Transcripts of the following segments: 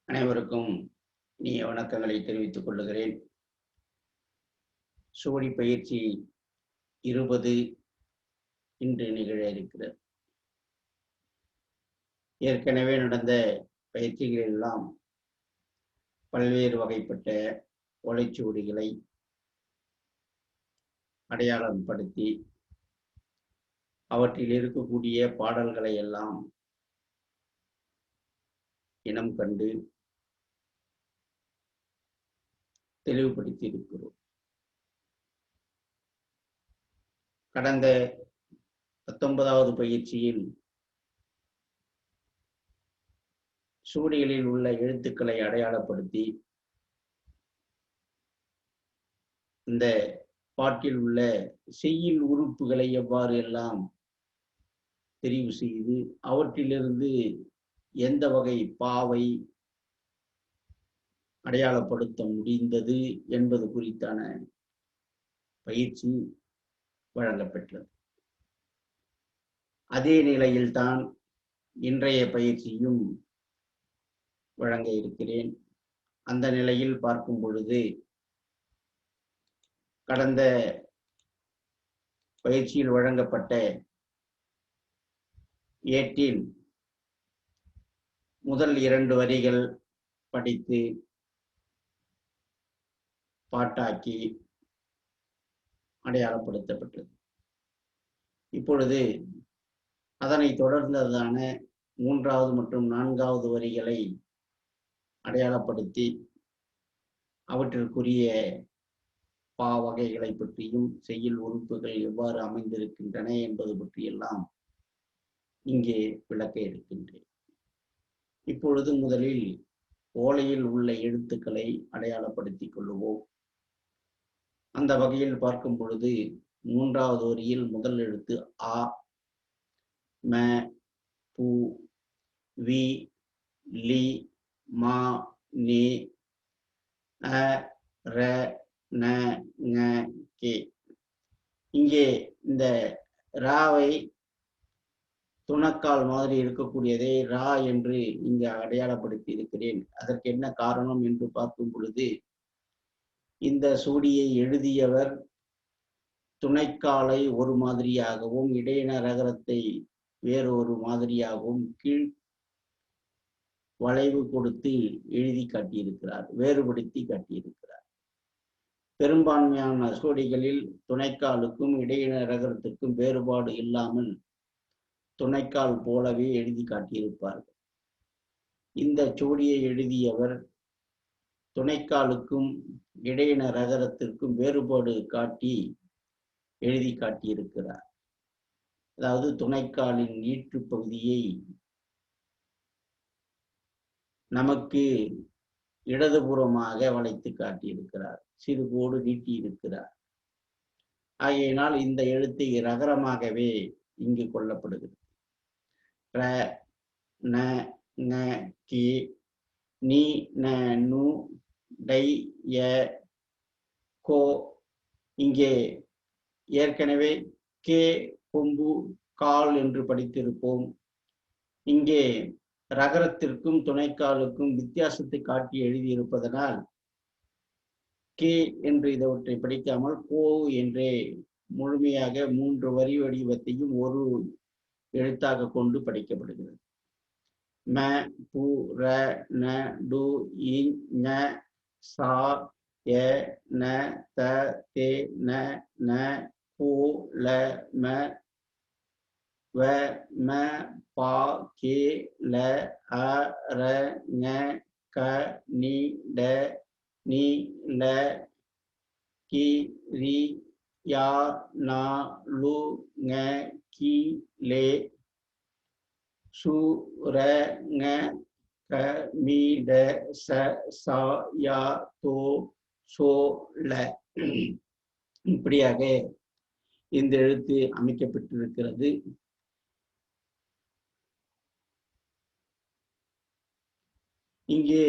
அனைவருக்கும் இனிய வணக்கங்களை தெரிவித்துக் கொள்ளுகிறேன். சுவடி பயிற்சி 20 இன்று நிகழ இருக்கிறது. ஏற்கனவே நடந்த பயிற்சிகள் எல்லாம் பல்வேறு வகைப்பட்ட ஓலைச்சுவடிகளை அடையாளம் படுத்தி அவற்றில் இருக்கக்கூடிய பாடல்களை எல்லாம் இனம் கண்டு தெளிவுபடுத்தி இருக்கிறோம். கடந்த 19வது பயிற்சியில் சுவடிகளில் உள்ள எழுத்துக்களை அடையாளப்படுத்தி இந்த பாட்டில் உள்ள செய்யுள் உறுப்புகளை எவ்வாறு எல்லாம் தெரிவு செய்து அவற்றிலிருந்து எந்த வகை பாவை அடையாளப்படுத்த முடிந்தது என்பது குறித்தான பயிற்சி வழங்கப்பெற்றது. அதே நிலையில்தான் இன்றைய பயிற்சியும் வழங்க இருக்கிறேன். அந்த நிலையில் பார்க்கும் பொழுது கடந்த பயிற்சியில் வழங்கப்பட்ட ஏட்டின் முதல் 2 வரிகள் படித்து பாட்டாக்கி அடையாளப்படுத்தப்பட்டது. இப்பொழுது அதனை தொடர்ந்ததான 3வது மற்றும் 4வது வரிகளை அடையாளப்படுத்தி அவற்றிற்குரிய பா வகைகளை பற்றியும் செய்யுள் உறுப்புகள் எவ்வாறு அமைந்திருக்கின்றன என்பது பற்றியெல்லாம் இங்கே விளக்க இருக்கின்றேன். இப்பொழுது முதலில் ஓலையில் உள்ள எழுத்துக்களை அடையாளப்படுத்திக் கொள்ளுவோம். அந்த வகையில் பார்க்கும் பொழுது 3வது வரியில் முதல் எழுத்து ஆ, ம, பு, வி, லி, மா, நி, அ, ர, ந, ங, கே. இங்கே இந்த ராவை துணக்கால் மாதிரி இருக்கக்கூடியதை ரா என்று இங்கு அடையாளப்படுத்தி இருக்கிறேன். அதற்கு என்ன காரணம் என்று பார்க்கும் பொழுது இந்த சுவடியை எழுதியவர் துணைக்காலை ஒரு மாதிரியாகவும் இடையின ரகரத்தை வேறொரு மாதிரியாகவும் கீழ் வளைவு கொடுத்து எழுதி காட்டியிருக்கிறார், வேறுபடுத்தி காட்டியிருக்கிறார். பெரும்பான்மையான சுவடிகளில் துணைக்காலுக்கும் இடையின ரகரத்திற்கும் வேறுபாடு இல்லாமல் துணைக்கால் போலவே எழுதி காட்டியிருப்பார்கள். இந்த சுவடியை எழுதியவர் துணைக்காலுக்கும் இடையின ரகரத்திற்கும் வேறுபாடு காட்டி எழுதி காட்டியிருக்கிறார். அதாவது துணைக்காலின் ஈற்று பகுதியை நமக்கு இடதுபுறமாக வளைத்து காட்டியிருக்கிறார், சிறுகோடு நீட்டியிருக்கிறார். ஆகையினால் இந்த எழுத்தை ரகரமாகவே இங்கு கொள்ளப்படுகிறது. ர, ந, ங, கி, நீ, ந, நு, டை, ய, கோ. இங்கே ஏற்கனவே கே, கொம்பு, கால் என்று படித்திருப்போம். இங்கே ரகரத்திற்கும் துணைக்காலுக்கும் வித்தியாசத்தை காட்டி எழுதியிருப்பதனால் கே என்று இதவற்றை படிக்காமல் கோ என்றே முழுமையாக 3 வரி வடிவத்தையும் ஒரு எழுத்தாக கொண்டு படிக்கப்படுகிறது. ம, பு, ர, ந, டு, இ, ஞ, சா, ய, ந, த, தே, ந, ந, கு, ல, ம, வ, ம, பா, கே, ல, அ, ர, ஞ, க, நி, ட, நீ, ல, கி, ரி, யா, நா, லு, ங, கி, லே, சு, ர, ங, க, மீ, ட, ச, சா, யா, தோ, சோ, ல. இப்படியாக இந்த எழுத்து அமைக்கப்பட்டிருக்கிறது. இங்கே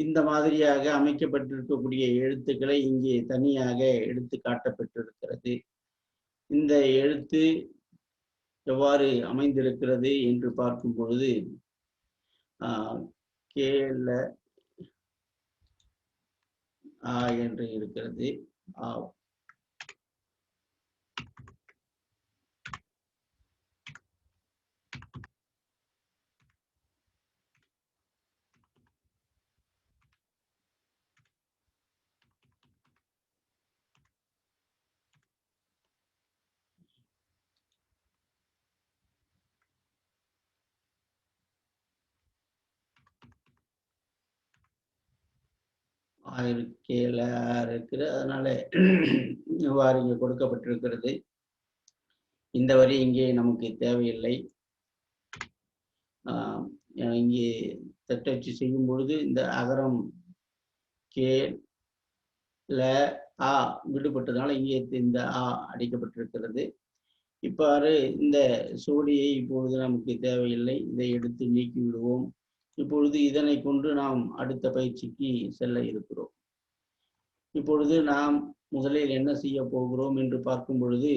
இந்த மாதிரியாக அமைக்கப்பட்டிருக்கக்கூடிய எழுத்துக்களை இங்கே தனியாக எடுத்து காட்டப்பட்டிருக்கிறது. இந்த எழுத்து எவ்வாறு அமைந்திருக்கிறது என்று பார்க்கும் பொழுது கேல என்று இருக்கிறது. கேல இருக்கிறது. அதனால இவ்வாறு இங்கே கொடுக்கப்பட்டிருக்கிறது. இந்த வரி இங்கே நமக்கு தேவையில்லை. இங்கே தட்டச்சு செய்யும் பொழுது இந்த அகரம் கே ல ஆ விடுபட்டதுனால இங்கே இந்த ஆ அடிக்கப்பட்டிருக்கிறது. இவ்வாறு இந்த சோடியை இப்பொழுது நமக்கு தேவையில்லை. இதை எடுத்து நீக்கி விடுவோம். இப்பொழுது இதனை கொண்டு நாம் அடுத்த பயிற்சிக்கு செல்ல இருக்கிறோம். இப்பொழுது நாம் முதலில் என்ன செய்ய போகிறோம் என்று பார்க்கும் பொழுது,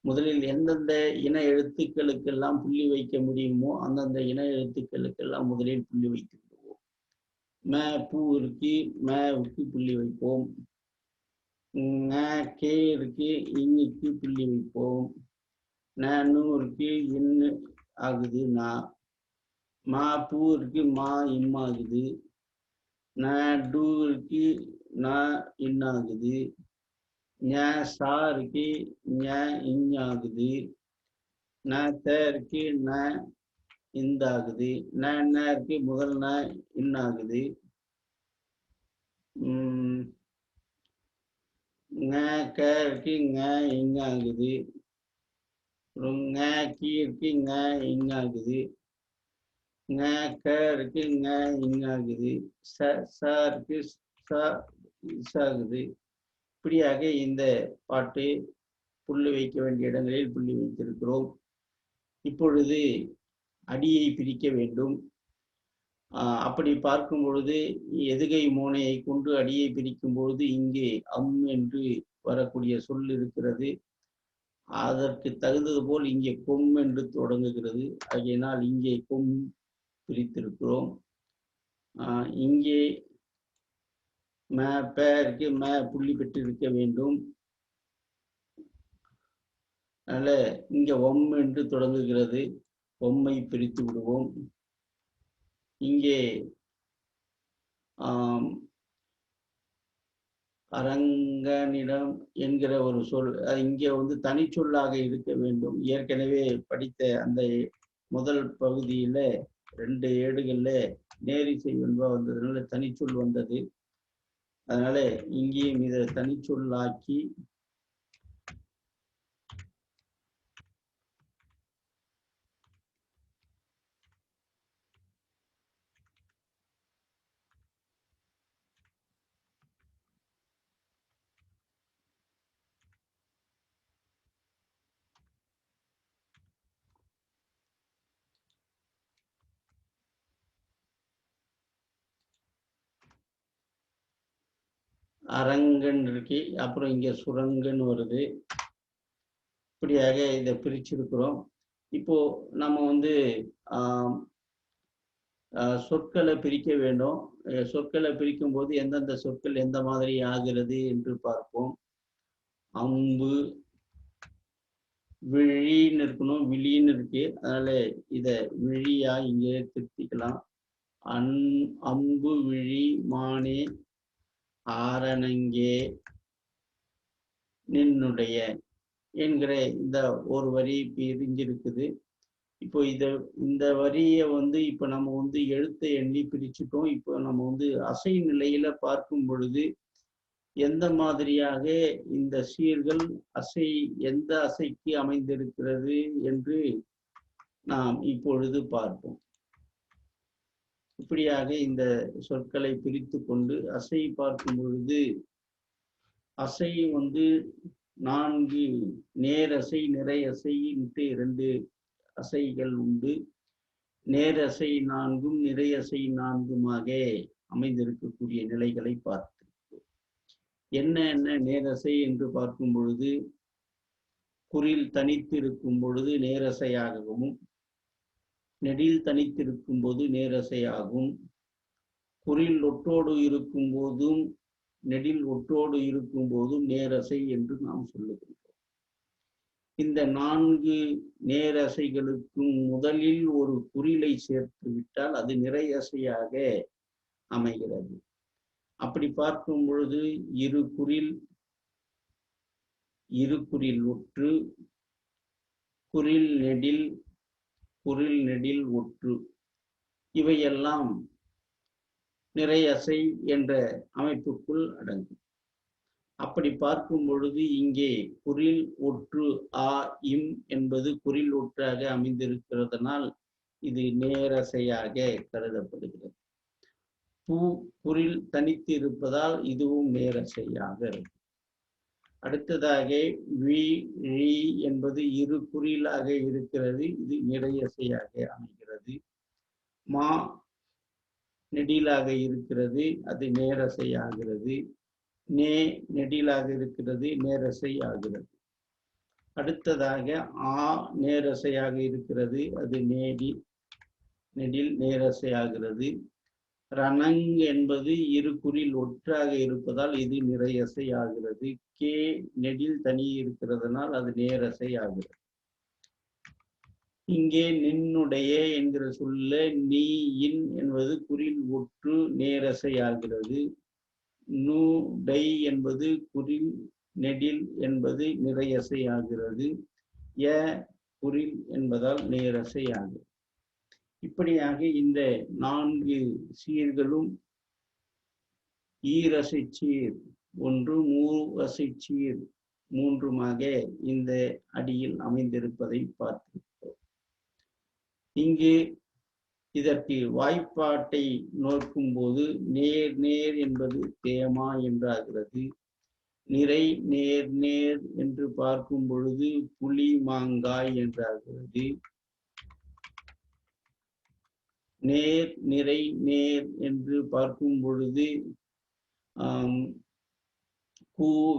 முதலில் எந்தெந்த இன எழுத்துக்களுக்கெல்லாம் புள்ளி வைக்க முடியுமோ அந்தந்த இன எழுத்துக்களுக்கெல்லாம் முதலில் புள்ளி வைத்து விடுவோம். ம பூ இருக்கு, மவுக்கு புள்ளி வைப்போம். கே இருக்கு, இன்னுக்கு புள்ளி வைப்போம். நூ இருக்கு, இன்னு ஆகுது. மா பூ இருக்கு, மா இம்மாகுது. டூ இருக்கு, இன்னாகுது. சா இருக்கு, இஞ்ஞாகுது. த இருக்கு, இந்தாகுது. இருக்கு, முதல் இன்னாகுது. க இருக்கு, இங்காகுது. கீ இருக்கு, இங்காகுது. க இருக்கு, இங்காகுது. ச இருக்கு, சாகுது. இப்படியாக இந்த பாட்டு புள்ளி வைக்க வேண்டிய இடங்களில் புள்ளி வைத்திருக்கிறோம். இப்பொழுது அடியை பிரிக்க வேண்டும். அப்படி பார்க்கும் பொழுது எதுகை மோனையை கொண்டு அடியை பிரிக்கும் பொழுது இங்கே என்று வரக்கூடிய சொல் இருக்கிறது. அதற்கு தகுந்தது போல் இங்கே கொம் என்று தொடங்குகிறது. ஆகையினால் இங்கே கொம் பிரித்திருக்கிறோம். இங்கே இருக்கு, புள்ளி பெற்று இருக்க வேண்டும். அதனால இங்க என்று தொடங்குகிறது. ஒம்மை பிரித்து விடுவோம். இங்கே அரங்கனிடம் என்கிற ஒரு சொல் இங்கே தனிச்சொல்லாக இருக்க வேண்டும். ஏற்கனவே படித்த அந்த முதல் பகுதியில 2 ஏடுகள்ல நேரிசை வெண்பா வந்ததுனால தனிச்சொல் வந்தது. அதனால இங்கேயும் இதை தனிச்சொல்லாக்கி அரங்கன் இருக்கு, அப்புறம் இங்க சுரங்கன் வருது. இப்படியாக இதை பிரிச்சிருக்கிறோம். இப்போ நம்ம சொற்களை பிரிக்க வேண்டும். சொற்களை பிரிக்கும் போது எந்தெந்த சொற்கள் எந்த மாதிரி ஆகிறது என்று பார்ப்போம். அம்பு விழின்னு இருக்கணும், விழின்னு இருக்கு. அதனால இத விழியா இங்கே திருத்திக்கலாம். அம்பு விழி மானே ஆரணங்கே நின்னுடைய என்கிற இந்த ஒரு வரி பிரிஞ்சிருக்குது. இப்போ இந்த வரியை இப்போ நம்ம எழுத்தை எண்ணி பிரிச்சுட்டோம். இப்போ நம்ம அசை நிலையில பார்க்கும் பொழுது எந்த மாதிரியாக இந்த சீர்கள் எந்த அசைக்கு அமைந்திருக்கிறது என்று நாம் இப்பொழுது பார்ப்போம். இப்படியாக இந்த சொற்களை பிரித்து கொண்டு அசை பார்க்கும் பொழுது அசை 4 நேரசை நிறையசை 2 அசைகள் உண்டு. நேரசை 4ம் நிறையசை 4மாக அமைந்திருக்கக்கூடிய நிலைகளை பார்த்திருக்கிறோம். என்ன நேரசை என்று பார்க்கும் பொழுது குறில் தனித்திருக்கும் பொழுது நேரசையாகவும், நெடில் தனித்திருக்கும் போது நேரசையாகும், குறில் ஒற்றோடு இருக்கும் போதும் நெடில் ஒற்றோடு இருக்கும் போதும் நேரசை என்று நாம் சொல்லுகின்றோம். இந்த 4 நேரசைகளுக்கும் முதலில் ஒரு குறிலை சேர்த்து விட்டால் அது நிறையசையாக அமைகிறது. அப்படி பார்க்கும் பொழுது இரு குறில் ஒற்று, குறில் நெடில் ஒற்று, இவையெல்லாம் நிறையசை என்ற அமைப்புக்குள் அடங்கும். அப்படி பார்க்கும் பொழுது இங்கே குறில் ஒற்று ஆ இம் என்பது குறில் ஒற்றாக அமைந்திருக்கிறதுனால் இது நேரசையாக கருதப்படுகிறது. பூ குறில் தனித்து இருப்பதால் இதுவும் நேரசையாக இருக்கும். அடுத்ததாக வி ழி என்பது இரு குறிலாக இருக்கிறது, இது நிறையசையாக அமைகிறது. மா நெடிலாக இருக்கிறது, அது நேரசையாகிறது. நே நெடிலாக இருக்கிறது, நேரசை ஆகிறது. அடுத்ததாக ஆ நேரசையாக இருக்கிறது, அது நெடில் நேரசையாகிறது. ரணங் என்பது இரு குறில் ஒற்றாக இருப்பதால் இது நிறையசை ஆகிறது. கே நெடில் தனி இருக்கிறதுனால் அது நேரசை ஆகிறது. இங்கே நின்னுடைய என்கிற சொல்ல நீ இன் என்பது குறில் ஒற்று நேரசை ஆகிறது. நு டை என்பது குறில் நெடில் என்பது நிறையசை ஆகிறது. ய குறில் என்பதால் நேரசை ஆகிறது. இப்படியாக இந்த 4 சீர்களும் ஈரசை சீர் 1, மூவசை சீர் 3மாக இந்த அடியில் அமைந்திருப்பதை பார்த்திருக்கிறோம். இங்கு இதற்கு வாய்ப்பாட்டை நோக்கும் போது நேர் நேர் என்பது தேமா என்றாகிறது. நிறை நேர் நேர் என்று பார்க்கும் பொழுது புலி மாங்காய் என்றாகிறது. நேர் நிறை நேர் என்று பார்க்கும் பொழுது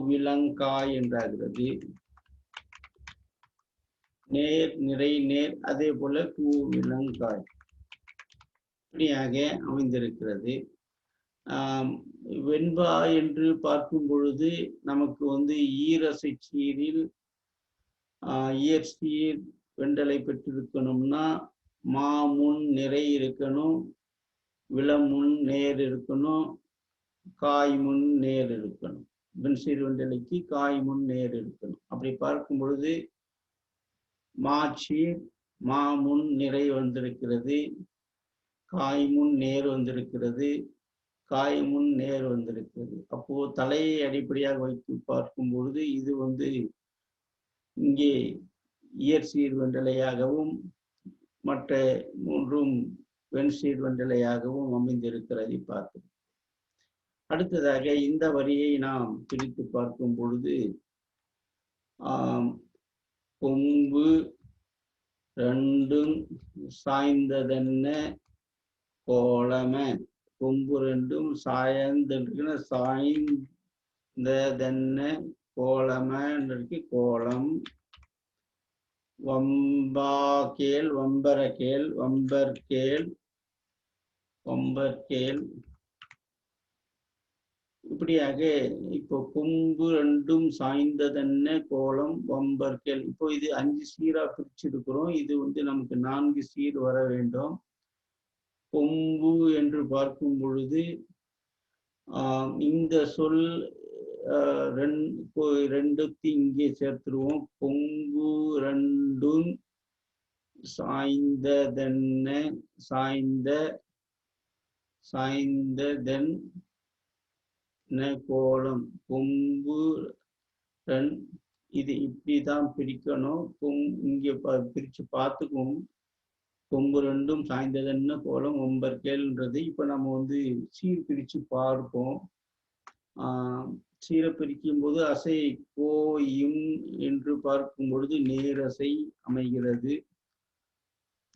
விலங்காய் என்றாகிறது. நேர் நிறை நேர் அதே போல விலங்காய் இப்படியாக அமைந்திருக்கிறது. வெண்பா என்று பார்க்கும் பொழுது நமக்கு ஈரசை சீரில் இயற்சீர் வெண்டலை பெற்றிருக்கணும்னா மா முன் நிறை இருக்கணும், விளமுன் நேர் இருக்கணும், காய் முன் நேர் இருக்கணும். வெண்சீர் வெண்டலைக்கு காய் முன் நேர் இருக்கணும். அப்படி பார்க்கும் பொழுது மாச்சீர் மா முன் நிறை வந்திருக்கிறது, காய் முன் நேர் வந்திருக்கிறது, காய் முன் நேர் வந்திருக்கிறது. அப்போ தலையை அடிப்படையாக வைத்து பார்க்கும் பொழுது இது இங்கே இயற்சீர் வெண்டலையாகவும் மற்ற 3ம் வெண்சீர் வெண்டலையாகவும் அமைந்திருக்கிறதை பார்க்கிறோம். அடுத்ததாக இந்த வரியை நாம் பிரித்து பார்க்கும் பொழுது கொம்பு 2ம் சாய்ந்ததென்ன கோலம, கொம்பு 2ம் சாய்ந்ததென்ன கோலம கோலம். வம்பா கேள் வம்பர கேள் வம்பர்கேள் இப்படியாக இப்போ கொம்பு 2ம் சாய்ந்ததென்ன கோலம் வம்பர்கேள். இப்போ இது 5 சீரா பிரிச்சிருக்கிறோம். இது நமக்கு 4 சீர் வர வேண்டும். கொம்பு என்று பார்க்கும் பொழுது இந்த சொல் 2 இங்கே சேர்த்துருவோம். கொம்பு 2ம் சாய்ந்ததென்ன சாய்ந்ததென் கோலம். கொம்பு 2 இது இப்படிதான் பிரிக்கணும். இங்கே பிரிச்சு பார்த்துக்குவோம். கொம்பு 2ம் சாய்ந்ததென்ன கோலம் ஒம்பர்கேள்ன்றது. இப்போ நம்ம சீர் பிரிச்சு பார்ப்போம். சீரை பிரிக்கும் போது அசை கோ இம் என்று பார்க்கும் பொழுது நேரசை அமைகிறது.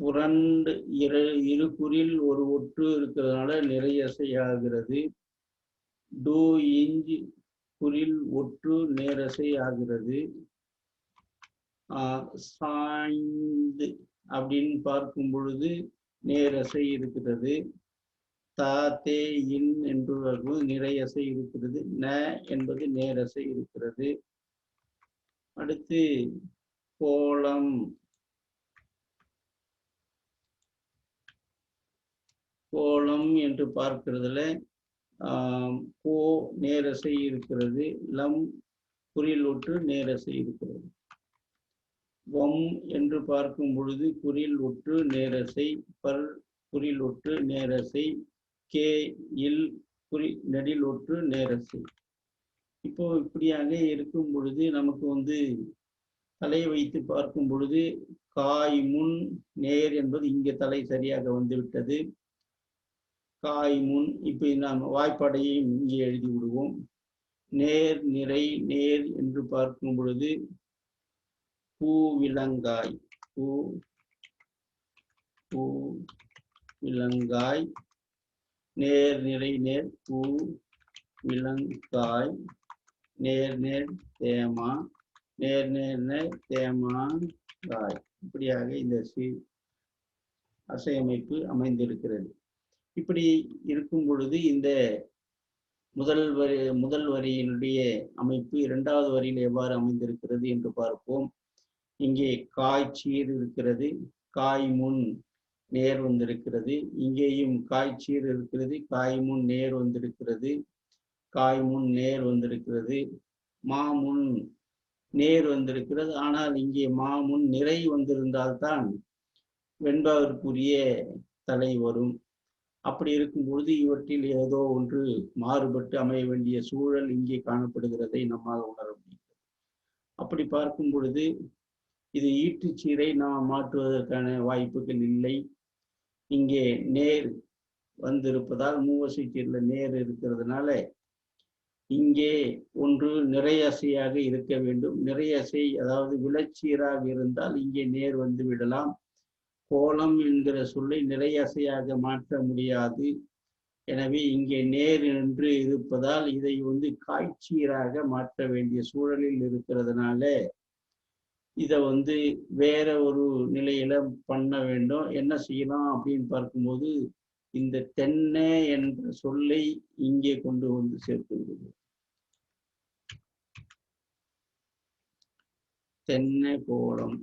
புரண்டு இரு குறில் ஒரு ஒற்று இருக்கிறதுனால நிறையசை ஆகிறது. டூ இஞ்ச் குறில் ஒற்று நேரசை ஆகிறது. சாய்ந்து அப்படின்னு பார்க்கும் பொழுது நேரசை இருக்கிறது. தா தே இன் என்று நிறையசை இருக்கிறது. ந என்பது நேரசை இருக்கிறது. அடுத்து கோலம். கோலம் என்று பார்க்கிறதுல கோ நேரசை இருக்கிறது. லம் குறில் நேரசை இருக்கிறது. வம் என்று பார்க்கும் பொழுது குறில் ஒற்று நேரசை, பர் குறில் ஒற்று நேரசை, கே இல் நெடில் ஒற்று நேரசை. இப்போ இப்படியாக இருக்கும் பொழுது நமக்கு தலையை வைத்து பார்க்கும் பொழுது காய் முன் நேர் என்பது இங்கே தலை சரியாக வந்துவிட்டது. காய் முன். இப்ப நாம் வாய்ப்பாடையும் இங்கே எழுதி விடுவோம். நேர் நிறை நேர் என்று பார்க்கும் பொழுது பூவிலங்காய். பூ விலங்காய். நேர் நிறை நேர் பூ விலங்காய். நேர் நேர் தேமா. நேர் நேர் நேர் தேமா காய். இப்படியாக இந்த அசையமைப்பு அமைந்திருக்கிறது. இப்படி இருக்கும் பொழுது இந்த முதல் வரியினுடைய அமைப்பு இரண்டாவது வரியில் எவ்வாறு அமைந்திருக்கிறது என்று பார்ப்போம். இங்கே காய்ச்சீர் இருக்கிறது. காய் முன் நேர் வந்திருக்கிறது. இங்கேயும் காய்ச்சீர் இருக்கிறது. காய் முன் நேர் வந்திருக்கிறது. காய் முன் நேர் வந்திருக்கிறது. மா முன் நேர் வந்திருக்கிறது. ஆனால் இங்கே மா முன் நிறை வந்திருந்தால்தான் வெண்பாவிற்குரிய தலை வரும். அப்படி இருக்கும் பொழுது இவற்றில் ஏதோ ஒன்று மாறுபட்டு அமைய வேண்டிய சூழல் இங்கே காணப்படுகிறதை நம்மால் உணர முடியும். அப்படி பார்க்கும் பொழுது இது ஈட்டுச்சீரை நாம் மாற்றுவதற்கான வாய்ப்புகள் இல்லை. இங்கே நேர் வந்திருப்பதால் மூவசை சீர்ல நேர் இருக்கிறதுனால இங்கே ஒன்று நிறையசையாக இருக்க வேண்டும். நிறையசை அதாவது விளச்சீராக இருந்தால் இங்கே நேர் வந்து விடலாம். கோலம் என்கிற சொல்லை நிறையசையாக மாற்ற முடியாது. எனவே இங்கே நேர் என்று இருப்பதால் இதை காய்ச்சீராக மாற்ற வேண்டிய சூழலில் இருக்கிறதுனால இதை வேற ஒரு நிலையில பண்ண வேண்டும். என்ன செய்யலாம் அப்படின்னு பார்க்கும்போது இந்த தென்னை என்ற சொல்லை இங்கே கொண்டு சேர்த்து விடுவோம். தென்னை கோலம்.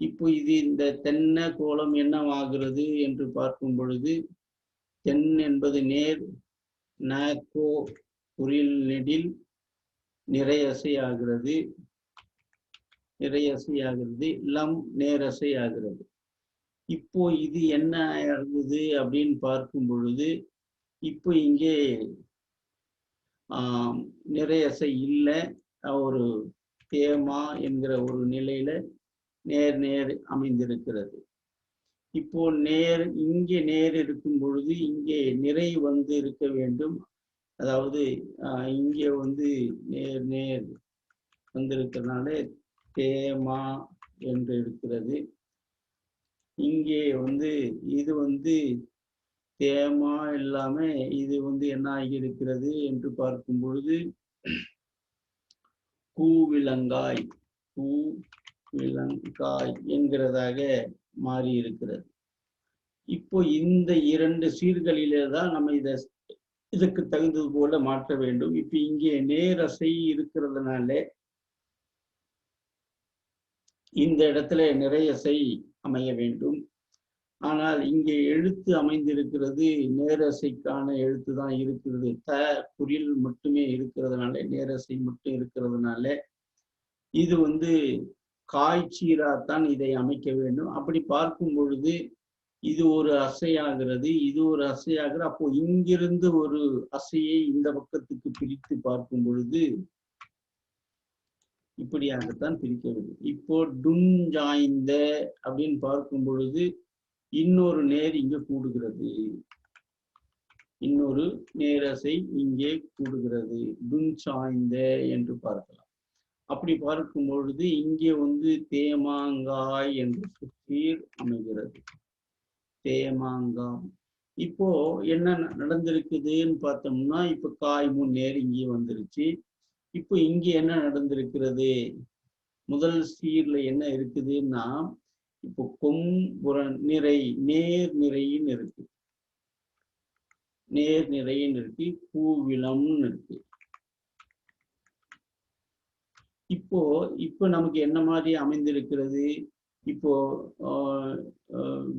இப்போ இந்த தென்னை கோலம் என்னவாகிறது என்று பார்க்கும் பொழுது தென் என்பது நேர், நோ குறில் நெடில் நிறையசை ஆகிறது. நிறையசையாகிறது. லம் நேரசை ஆகிறது. இப்போ இது என்ன ஆகுது அப்படின்னு பார்க்கும் பொழுது இப்போ இங்கே நிறையசை இல்லை. ஒரு தேமா என்கிற ஒரு நிலையில நேர் நேர் அமைந்திருக்கிறது. இப்போ நேர் இங்கே நேர் இருக்கும் பொழுது இங்கே நிறை இருக்க வேண்டும். அதாவது இங்கே நேர் நேர் வந்திருக்கிறதுனால தேமா என்று இருக்கிறது. இங்கே இது தேமா இல்லாம இது என்ன ஆகி இருக்கிறது என்று பார்க்கும் பொழுது பூவிலங்காய். பூவிலங்காய் என்கிறதாக மாறி இருக்கிறது. இப்போ இந்த இரண்டு சீர்களிலே தான் நம்ம இதுக்கு தகுந்தது போல மாற்ற வேண்டும். இப்ப இங்கே நேரசை இருக்கிறதுனால இந்த இடத்துல நிறையசை அமைய வேண்டும். ஆனால் இங்கே எழுத்து அமைந்திருக்கிறது நேரசைக்கான எழுத்து தான் இருக்கிறது. த குறில் மட்டுமே இருக்கிறதுனால நேரசை மட்டும் இருக்கிறதுனால இது காய்ச்சீராத்தான் இதை அமைக்க வேண்டும். அப்படி பார்க்கும் பொழுது இது ஒரு அசையாகிறது, இது ஒரு அசையாகிற. அப்போ இங்கிருந்து ஒரு அசையை இந்த பக்கத்துக்கு பிரித்து பார்க்கும் பொழுது இப்படியாகத்தான் பிரிக்க வேண்டும். இப்போ டுஞ்சாய்ந்த அப்படின்னு பார்க்கும் பொழுது இன்னொரு நேர் இங்கே கூடுகிறது. இன்னொரு நேரசை இங்கே கூடுகிறது. டுஞ்சாய்ந்த என்று பார்க்கலாம். அப்படி பார்க்கும் பொழுது இங்கே தேமாங்காய் என்று சீர் அமைகிறது. தேமாங்காய். இப்போ என்ன நடந்திருக்குதுன்னு பார்த்தோம்னா இப்ப காய் முன் நேர் இங்கே வந்துருச்சு. இப்போ இங்கே என்ன நடந்திருக்கிறது? முதல் சீர்ல என்ன இருக்குதுன்னா, இப்போ கொம்புறன் நிறை, நேர் நிறைன்னு இருக்கு. நேர் நிறைன்னு இருக்கு, பூவிளம்னு இருக்கு. இப்போ நமக்கு என்ன மாதிரி அமைந்திருக்கிறது? இப்போ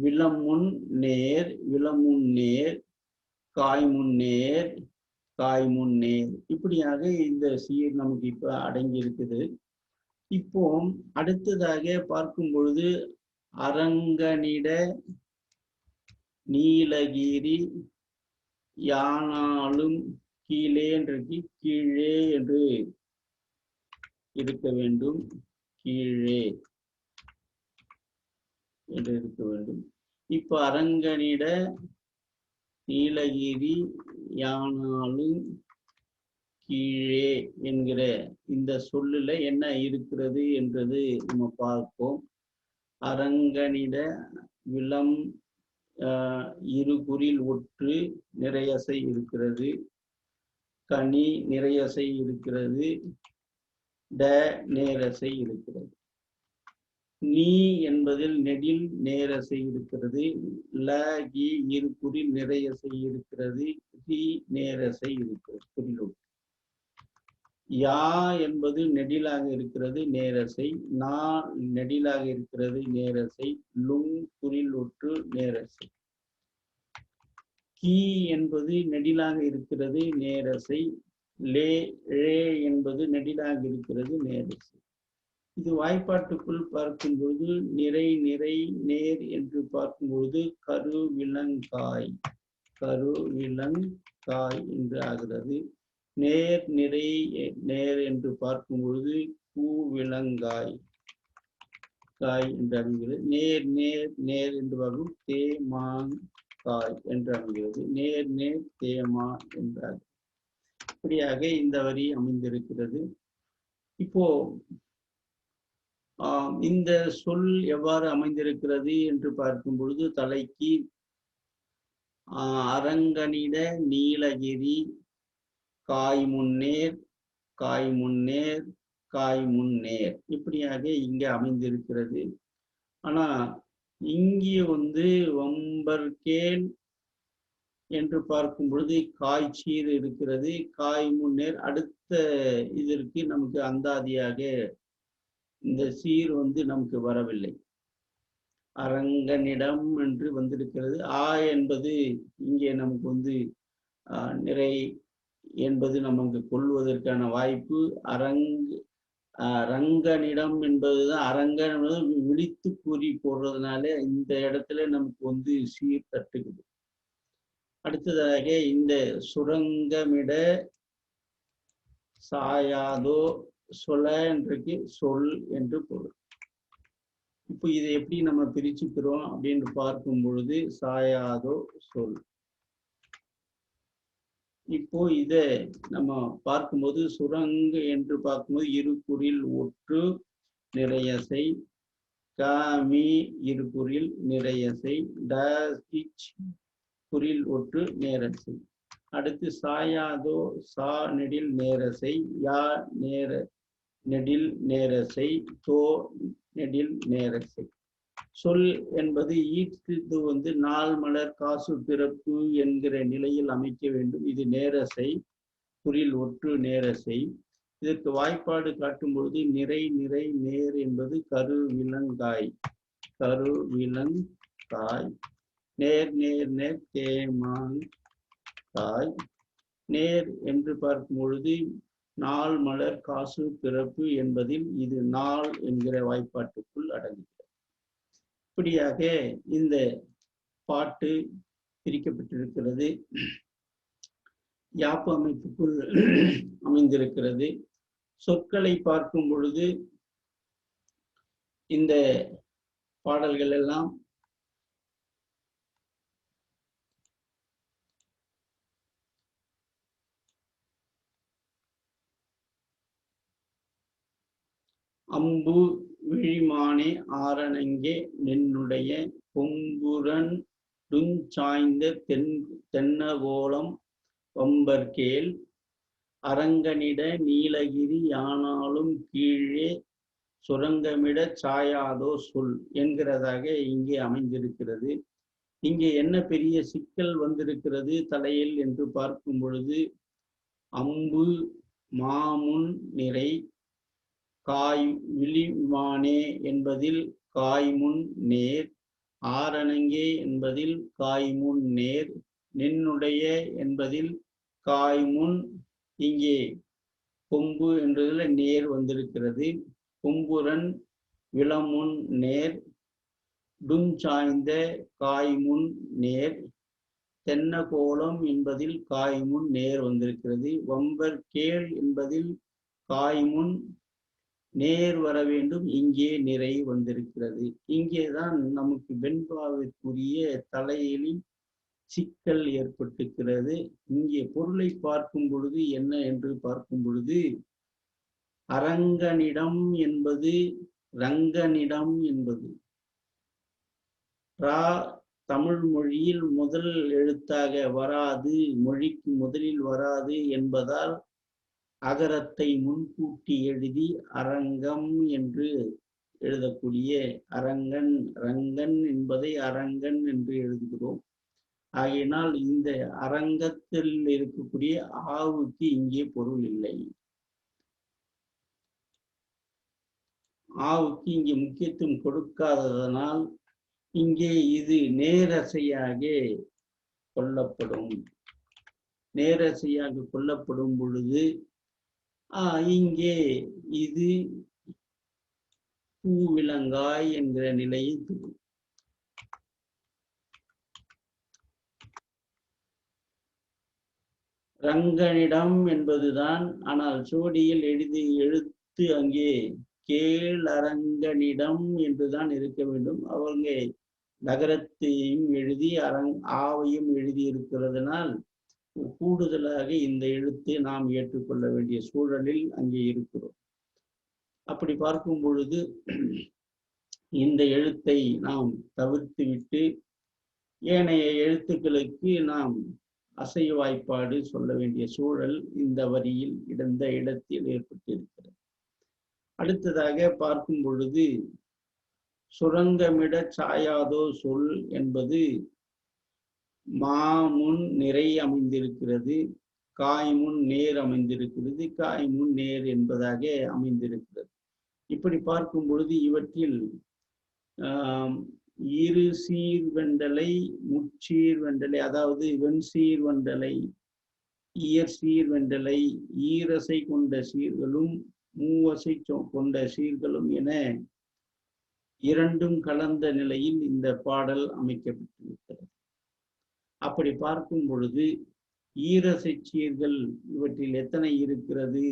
விளமுன் நேர், விளமுன் நேர், காய்முன் நேர், காய்முன் நேர், இப்படியாக இந்த சீர் நமக்கு இப்ப அடங்கி இருக்குது. இப்போ அடுத்ததாக பார்க்கும் பொழுது அரங்கனிட நீலகிரி யானாலும் கீழே என்று கீழே என்று இருக்க வேண்டும். கீழே என்று இருக்க வேண்டும். இப்ப அரங்கனிட நீலகிரி யானாலும் கீழே என்கிற இந்த சொல்லுல என்ன இருக்கிறது என்றது நம்ம பார்ப்போம். அரங்கனிட விளம் இருகுறில் ஒற்று நிறையசை இருக்கிறது. கனி நிறையசை இருக்கிறது. ட நேரசை இருக்கிறது. நீ என்பதில் நெடில் நேரசை இருக்கிறது. ல கி இருகுறில் நிறையசை இருக்கிறது. ரி நேரசை இருக்கிறது. குறிலொட்டு. யா என்பது நெடிலாக இருக்கிறது, நேரசை. நா நெடிலாக இருக்கிறது, நேரசை. லுங் குறில் ஒற்று நேரசை. கி என்பது நெடிலாக இருக்கிறது, நேரசை. லே ழே என்பது நெடிலாக இருக்கிறது, நேரசை. இது வாய்ப்பாட்டுக்குள் பார்க்கும்போது நிறை நிறை நேர் என்று பார்க்கும்போது கருவிலங்காய், கருவிலங்காய் என்று ஆகிறது. நேர் நிறை நேர் என்று பார்க்கும் பொழுது பூவிலங்காய் காய் என்று அமைகிறது. நேர் நேர் நேர் என்று பார்க்கும் தேமாங்காய் என்று அமைகிறது. நேர் நேர் தேமா என்றார். இப்படியாக இந்த வரி அமைந்திருக்கிறது. இப்போ இந்த சொல் எவ்வாறு அமைந்திருக்கிறது என்று பார்க்கும் பொழுது தலைக்கு அரங்கனிட நீலகிரி காய் முன்னேர், காய் முன்னேர், காய் முன்னேர், இப்படியாக இங்கே அமைந்திருக்கிறது. ஆனா இங்கே வம்பர்கேல் என்று பார்க்கும் பொழுது காய்ச்சீர் இருக்கிறது. காய் முன்னேர் அடுத்த இதற்கு நமக்கு அந்தாதியாக இந்த சீர் நமக்கு வரவில்லை. அரங்கனிடம் என்று வந்திருக்கிறது. என்பது இங்கே நமக்கு நிறை என்பது நமக்கு கொள்வதற்கான வாய்ப்பு. அரங்கனிடம் என்பதுதான், அரங்கன் விழித்து கூறி போடுறதுனால இந்த இடத்துல நமக்கு சீர் தட்டுக்குது. அடுத்ததாக இந்த சுரங்கமிட சாயாதோ சொல என்றுக்கு சொல் என்று பொருள். இப்போ இதை எப்படி நம்ம பிரிச்சுக்கிறோம் அப்படின்னு பார்க்கும் பொழுது சாயாதோ சொல். இப்போ இத நம்ம பார்க்கும்போது சுரங்கு என்று பார்க்கும்போது இருகுறில் ஒற்று நிறையசை. காமி இருகுறில் நிறையசை. ட குறில் ஒற்று நேரசை. அடுத்து சாயாதோ சா நெடில் நேரசை. யா நெடில் நேரசை. தோ நெடில் நேரசை. சொல் என்பது ஈற்று நாள் மலர் காசு பிறப்பு என்கிற நிலையில் அமைக்க வேண்டும். இது நேரசை, குறில் ஒற்று நேரசை. இதற்கு வாய்ப்பாடு காட்டும் பொழுது நிறை நிறை நேர் என்பது கருவிலங்காய், கருவிலங்காய். நேர் நேர் நேர் தேமாங்காய். நேர் என்று பார்க்கும் பொழுது நாள் மலர் காசு பிறப்பு என்பதில் இது நாள் என்கிற வாய்ப்பாட்டுக்குள் அடங்குகிறது. இப்படியாக இந்த பாட்டு பிரிக்கப்பட்டிருக்கிறது. யாப்பு அமைப்புக்குள் அமைந்திருக்கிறது. சொற்களை பார்க்கும் பொழுது இந்த பாடல்கள் எல்லாம் அம்பு விழிமானே ஆரணங்கே நின்னுடைய பொங்குரன் சாய்ந்த தென்னகோலம் வம்பர்கேல் அரங்கனிட நீலகிரி யானாலும் கீழே சுரங்கமிட சாயாதோ சொல் என்கிறதாக இங்கே அமைந்திருக்கிறது. இங்கே என்ன பெரிய சிக்கல் வந்திருக்கிறது தலையில் என்று பார்க்கும் பொழுது, அம்பு மாமுன் நிறை காய் விழிமானே என்பதில் காய்முன் நேர், ஆரணங்கே என்பதில் காய்முன் நேர், நின்னுடைய என்பதில் காய்முன், இங்கே கொம்பு என்றதுல நேர் வந்திருக்கிறது. கொம்புரன் விளமுன் நேர், டுஞ்சாய்ந்த காய்முன் நேர், தென்னகோலம் என்பதில் காய்முன் நேர் வந்திருக்கிறது. வம்பர் கேள் என்பதில் காய்முன் நேர் வர வேண்டும், இங்கே நிறை வந்திருக்கிறது. இங்கேதான் நமக்கு வெண்பாவிற்குரிய தலையிலில் சிக்கல் ஏற்பட்டிருக்கிறது. இங்கே பொருளை பார்க்கும் பொழுது என்ன என்று பார்க்கும் பொழுது, அரங்கனிடம் என்பது ரங்கனிடம் என்பது ரா தமிழ் மொழியில் முதல் எழுத்தாக வராது, மொழிக்கு முதலில் வராது என்பதால் அகரத்தை முன்கூட்டி எழுதி அரங்கம் என்று எழுதக்கூடிய அரங்கன், ரங்கன் என்பதை அரங்கன் என்று எழுதுகிறோம். ஆகையினால் இந்த அரங்கத்தில் இருக்கக்கூடிய ஆவுக்கு இங்கே பொருள் இல்லை. ஆவுக்கு இங்கே முக்கியத்துவம் கொடுக்காததனால் இங்கே இது நேரசையாக கொள்ளப்படும். நேரசையாக கொள்ளப்படும் பொழுது இங்கே இது பூவிலங்காய் என்கிற நிலையை பெறும். ரங்கனிடம் என்பதுதான், ஆனால் சோடியில் எழுத்து அங்கே கேளரங்கனிடம் என்றுதான் இருக்க வேண்டும். அவங்க நகரத்தையும் எழுதி ஆவையும் எழுதி இருக்கிறதுனால் கூடுதலாக இந்த எழுத்தை நாம் ஏற்றுக்கொள்ள வேண்டிய சூழலில் அங்கே இருக்கிறோம். அப்படி பார்க்கும் பொழுது இந்த எழுத்தை நாம் தவிர்த்து விட்டு ஏனைய எழுத்துக்களுக்கு நாம் அசை வாய்ப்பாடு சொல்ல வேண்டிய சூழல் இந்த வரியில் இடத்தில் ஏற்பட்டிருக்கிறது. அடுத்ததாக பார்க்கும் பொழுது, சுரங்கமிட சாயாதோ சொல் என்பது மாமுன் நிறை அமைந்திருக்கிறது, காய்முன் நேர் அமைந்திருக்கிறது, காய்முன் நேர் என்பதாக அமைந்திருக்கிறது. இப்படி பார்க்கும் பொழுது இவற்றில் இரு சீர்வெண்டலை முச்சீர்வெண்டலை, அதாவது வெண்சீர்வெண்டலை இயற்சீர்வெண்டலை ஈரசை கொண்ட சீர்களும் மூவசை கொண்ட சீர்களும் என இரண்டும் கலந்த நிலையில் இந்த பாடல் அமைக்கப்பட்டிருக்கிறது. அப்படி பார்க்கும் பொழுது ஈரசை சீர்கள் இவற்றில் எத்தனை இருக்கிறது,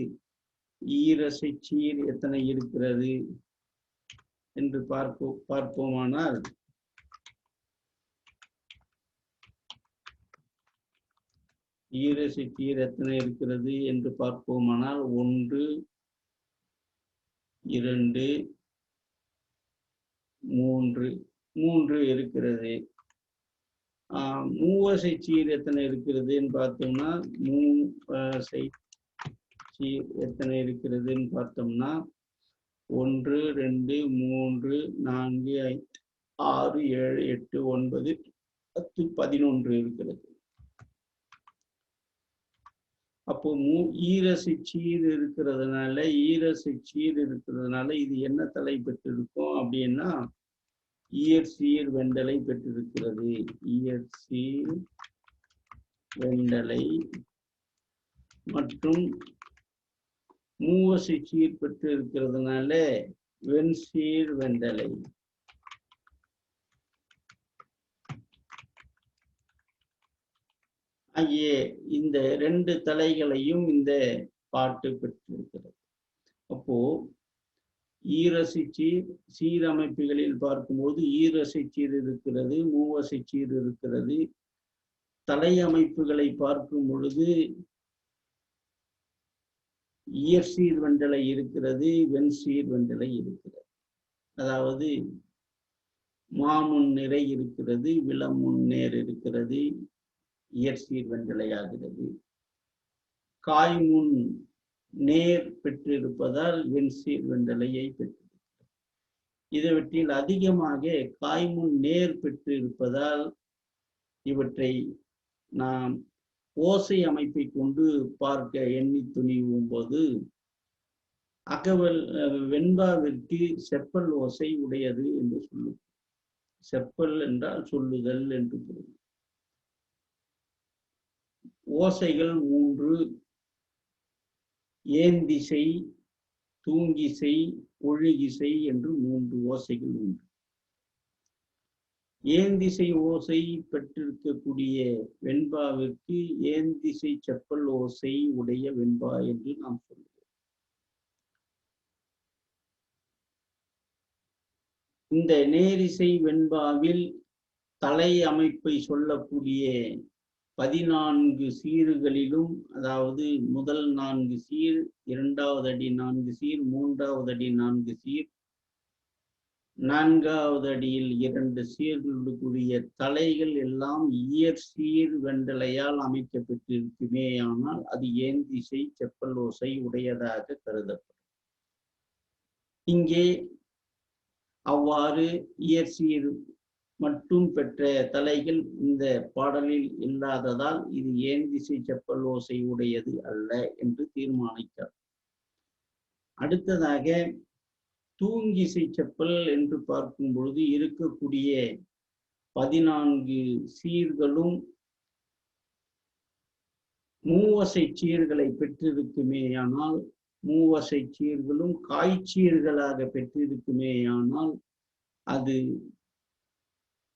ஈரசை சீர் எத்தனை இருக்கிறது என்று பார்ப்போமானால், ஈரசை சீர் எத்தனை இருக்கிறது என்று பார்ப்போமானால் 1 2 3 இருக்கிறது. மூவசை சீர் எத்தனை இருக்கிறதுன்னு பார்த்தோம்னா, மூவசை சீர் எத்தனை இருக்கிறதுன்னு பார்த்தோம்னா 1 2 3 4 5 6 7 8 9 10 11 இருக்கிறது. அப்போ ஈரசை சீர் இருக்கிறதுனால இது என்ன தலை பெற்றிருக்கும் அப்படின்னா, இயற்சீர் வெண்டலை பெற்றிருக்கிறது. இயற்சீர் வெண்டலை மற்றும் மூவசை சீர் பெற்று இருக்கிறதுனால வெண்சீர் வெண்டலை. ஆகிய இந்த 2 தலைகளையும் இந்த பாட்டு பெற்றிருக்கிறது. அப்போ ஈரசை சீர் சீரமைப்புகளில் பார்க்கும்போது ஈரசை சீர் இருக்கிறது, மூவசை சீர் இருக்கிறது. தலை அமைப்புகளை பார்க்கும் பொழுது இயற்சீர் வெண்டலை இருக்கிறது, வெண்சீர் வெண்டலை இருக்கிறது. அதாவது மாமுன் நிறை இருக்கிறது, விளமுன் நேர் இருக்கிறது, இயற்சீர் வெண்டலை ஆகிறது. காய்முன் நேர் பெற்றிருப்பதால் வெண்சீர் வெண்டலையை பெற்றிருக்கிறது. இவற்றில் அதிகமாக காய்முன் நேர் பெற்று இருப்பதால் இவற்றை நாம் ஓசை அமைப்பை கொண்டு பார்க்க எண்ணி துணிவும் போது அகவல் வெண்பாவிற்கு செப்பல் ஓசை உடையது என்று சொல்லும். செப்பல் என்றால் சொல்லுதல் என்று பொருள். ஓசைகள் 3: ஏந்திசை, தூங்கிசை, ஒழுகிசை என்று 3 ஓசைகள் உண்டு. ஏந்திசை ஓசை பெற்றிருக்கக்கூடிய வெண்பாவிற்கு ஏந்திசை செப்பல் ஓசை உடைய வெண்பா என்று நாம் சொல்லுவோம். இந்த நேரிசை வெண்பாவில் தலை அமைப்பை சொல்லக்கூடிய 14 சீர்களிலும், அதாவது முதல் 4 சீர், 2வது அடி 4 சீர், 3வது அடி 4 சீர், 4வது அடியில் 2 சீர்களுடைய தலைகள் எல்லாம் இயற் சீர் வெண்டலையால் அமைக்கப்பட்டிருக்குமே, ஆனால் அது ஏந்திசை செப்பல் ஓசை உடையதாக கருதப்படும். இங்கே அவ்வாறு இயற்சீர் மட்டும் பெற்ற தலைகள் இந்த பாடலில் இல்லாததால் இது ஏந்திசை செப்பல் ஓசை உடையது அல்ல என்று தீர்மானித்தார். அடுத்ததாக தூங்கிசை செப்பல் என்று பார்க்கும் பொழுது இருக்கக்கூடிய 14 சீர்களும் மூவசை சீர்களை பெற்றிருக்குமேயானால், மூவசை சீர்களும் காய்ச்சீர்களாக பெற்றிருக்குமேயானால் அது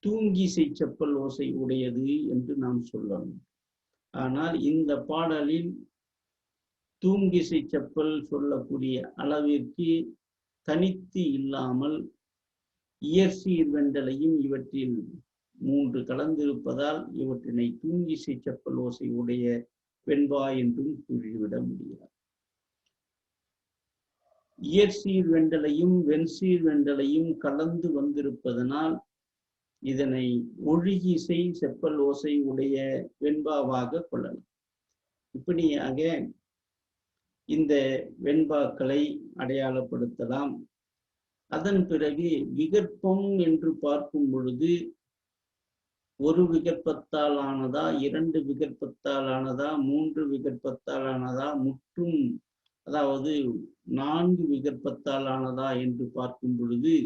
தூங்கிசை செப்பல் ஓசை உடையது என்று நாம் சொல்லணும். ஆனால் இந்த பாடலில் தூங்கிசை செப்பல் சொல்லக்கூடிய அளவிற்கு தனித்து இல்லாமல் இயற்சீர் வெண்டலையும் இவற்றில் 3 கலந்திருப்பதால் இவற்றினை தூங்கிசை செப்பல் ஓசை உடைய வெண்பா என்றும் கூறிவிட முடியாது. இயற்சீர் வெண்டலையும் வெண்சீர் வெண்டலையும் கலந்து வந்திருப்பதனால் இதனை ஒழுகிசை செப்பல் ஓசை உடைய வெண்பாவாக கொள்ளலாம். இப்படியாக இந்த வெண்பாக்களை அடையாளப்படுத்தலாம். அதன் பிறகு விகற்பம் என்று பார்க்கும் பொழுது ஒரு விகற்பத்தால் ஆனதா, 2 விகற்பத்தால் ஆனதா, 3 விகற்பத்தால் ஆனதா, முற்றும் அதாவது 4 விகற்பத்தால் ஆனதா என்று பார்க்கும் பொழுது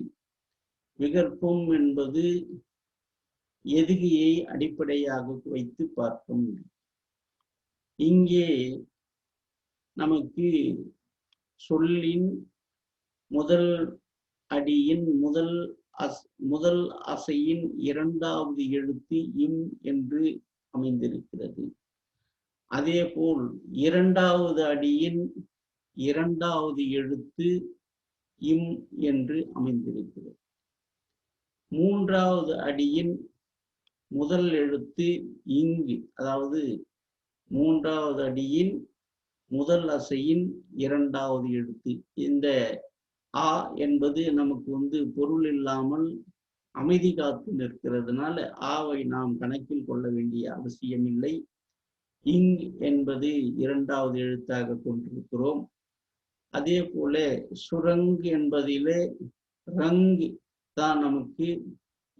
விகற்பம் என்பது எதுகையை அடிப்படையாக வைத்து பார்க்க முடியும். இங்கே நமக்கு சொல்லின் முதல் அடியின் முதல் அசையின் 2வது எழுத்து இம் என்று அமைந்திருக்கிறது. அதே போல் 2வது அடியின் 2வது எழுத்து இம் என்று அமைந்திருக்கிறது. 3வது அடியின் முதல் எழுத்து இங்கு, அதாவது 3வது அடியின் முதல் அசையின் 2வது எழுத்து. இந்த ஆ என்பது நமக்கு பொருள் இல்லாமல் அமைதி காத்து நிற்கிறதுனால ஆவை நாம் கணக்கில் கொள்ள வேண்டிய அவசியமில்லை. இங் என்பது 2வது எழுத்தாக கொண்டிருக்கிறோம். அதே போல சுரங்கு என்பதிலே ரங்கு தான் நமக்கு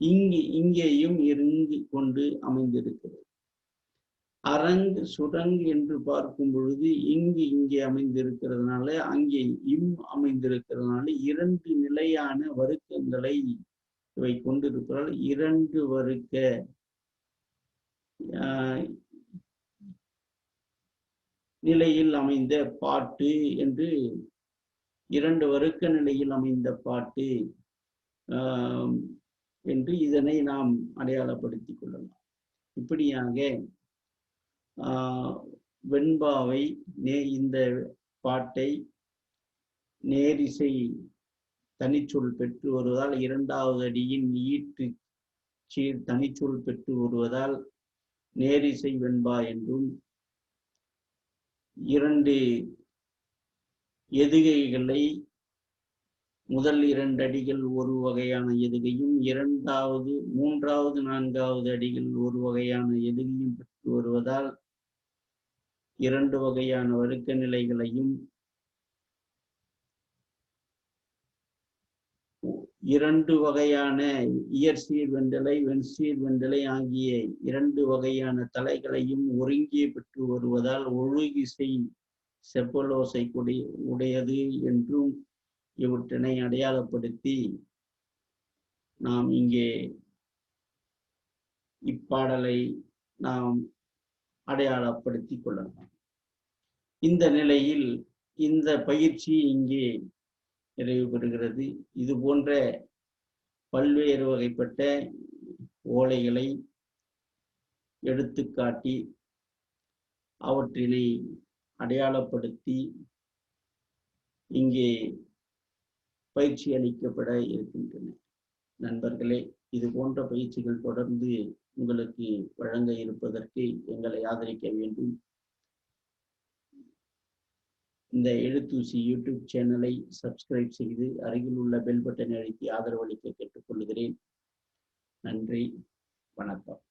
இங்கேயும் இறங்கி கொண்டு அமைந்திருக்கிறது. அரங்கு சுரங்கு என்று பார்க்கும் பொழுது இங்கே அமைந்திருக்கிறதுனால, அங்கே இம் அமைந்திருக்கிறதுனால 2 நிலையான வருக்கங்களை இவை கொண்டிருக்கிறால் 2 வருக்க நிலையில் அமைந்த பாட்டு என்று 2 வருக்க நிலையில் அமைந்த பாட்டு என்று இதனை நாம் அடையாளப்படுத்திக் கொள்ளலாம். இப்படியாக வெண்பாவை இந்த பாட்டை நேரிசை தனிச்சொல் பெற்று வருவதால் 2வது அடியின் ஈற்று சீர் தனிச்சொல் பெற்று வருவதால் நேரிசை வெண்பா என்றும், 2 எதுகைகளை முதல் 2 அடிகள் ஒரு வகையான எதுகையும், 2வது 3வது 4வது அடிகள் ஒரு வகையான எதுகையும் பெற்று வருவதால் 2 வகையான வருக்க நிலைகளையும் 2 வகையான இயற்சீர் வெண்டலை, வெண்சீர் வெண்டலை ஆகிய 2 வகையான தலைகளையும் ஒருங்கே பெற்று வருவதால் ஒழுகிசை செப்பலோசை உடையது என்றும் இவற்றினை அடையாளப்படுத்தி நாம் இங்கே இப்பாடலை நாம் அடையாளப்படுத்திக் கொள்ளலாம். இந்த நிலையில் இந்த பயிற்சி இங்கே நிறைவு பெறுகிறது. இது போன்ற பல்வேறு வகைப்பட்ட ஓலைகளை எடுத்துக்காட்டி அவற்றினை அடையாளப்படுத்தி இங்கே பயிற்சி அளிக்கப்பட இருக்கின்றன. நண்பர்களே, இது போன்ற பயிற்சிகள் தொடர்ந்து உங்களுக்கு வழங்க இருப்பதற்கு எங்களை ஆதரிக்க வேண்டும். இந்த எழுத்தூசி யூடியூப் சேனலை சப்ஸ்கிரைப் செய்து அருகில் உள்ள பெல் பட்டனை அழுத்தி ஆதரவளிக்க கேட்டுக்கொள்கிறேன். நன்றி, வணக்கம்.